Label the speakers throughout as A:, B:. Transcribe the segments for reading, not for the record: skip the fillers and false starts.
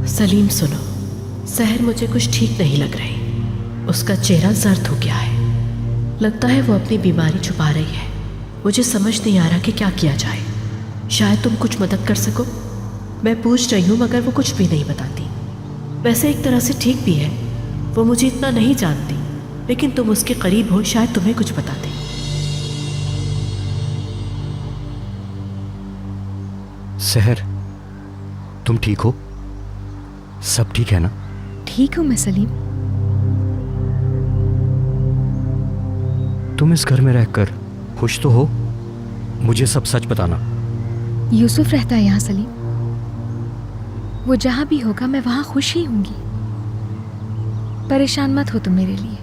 A: सलीम सुनो, सहर मुझे कुछ ठीक नहीं लग रही। उसका चेहरा जर्द हो गया है। लगता है वो अपनी बीमारी छुपा रही है। मुझे समझ नहीं आ रहा कि क्या किया जाए। शायद तुम कुछ मदद कर सको। मैं पूछ रही हूँ मगर वो कुछ भी नहीं बताती। वैसे एक तरह से ठीक भी है, वो मुझे इतना नहीं जानती, लेकिन तुम उसके करीब हो, शायद तुम्हें कुछ बता दे।
B: सहर, तुम ठीक हो? सब ठीक है ना?
C: ठीक हूँ मैं सलीम।
B: तुम इस घर में रहकर खुश तो हो? मुझे सब सच बताना।
C: यूसुफ रहता है यहाँ सलीम। वो जहाँ भी होगा मैं वहाँ खुश ही होंगी। परेशान मत हो तुम मेरे लिए।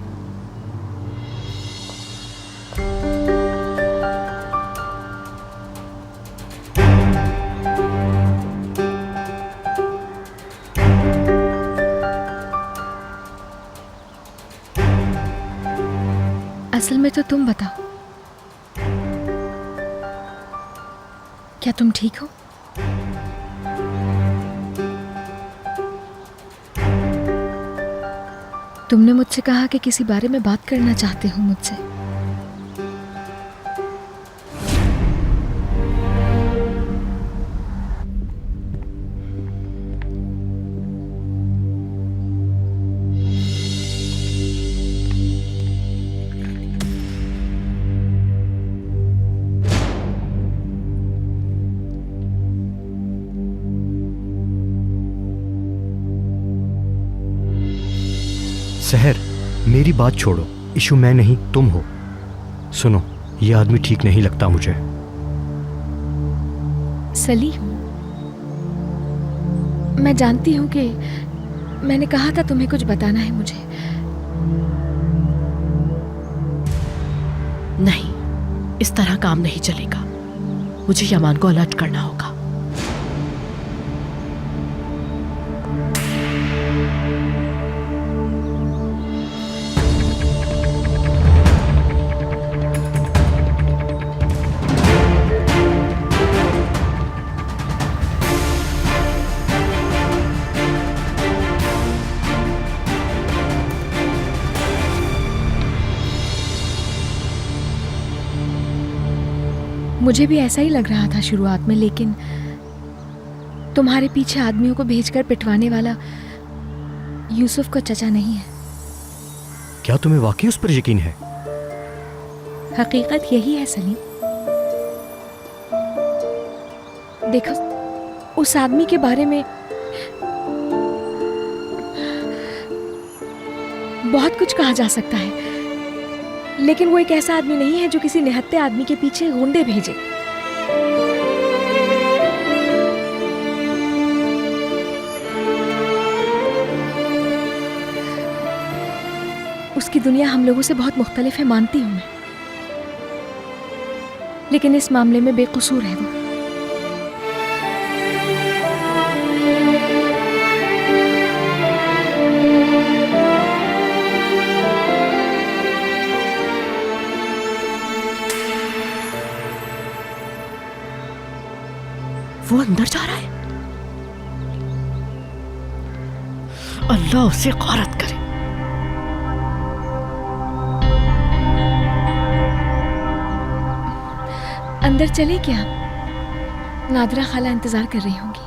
C: असल में तो तुम बताओ, क्या तुम ठीक हो? तुमने मुझसे कहा कि किसी बारे में बात करना चाहते हो मुझसे।
B: सहर, मेरी बात छोड़ो। इशू मैं नहीं, तुम हो। सुनो, ये आदमी ठीक नहीं लगता मुझे।
C: सलीम, मैं जानती हूँ कि मैंने कहा था तुम्हें कुछ बताना है मुझे।
A: नहीं, इस तरह काम नहीं चलेगा। मुझे यमान को अलर्ट करना होगा।
C: मुझे भी ऐसा ही लग रहा था शुरुआत में, लेकिन तुम्हारे पीछे आदमियों को भेजकर पिटवाने वाला यूसुफ का चचा नहीं है।
B: क्या तुम्हें वाकई उस पर यकीन है?
C: हकीकत यही है सलीम। देखो, उस आदमी के बारे में बहुत कुछ कहा जा सकता है, लेकिन वो एक ऐसा आदमी नहीं है जो किसी निहत्थे आदमी के पीछे गुंडे भेजे। उसकी दुनिया हम लोगों से बहुत मुख्तलिफ है, मानती हूं मैं, लेकिन इस मामले में बेकसूर है वो।
A: वो अंदर जा रहा है। अल्लाह उसे गौरत करे।
C: अंदर चले क्या? नादरा खाला इंतजार कर रही होंगी।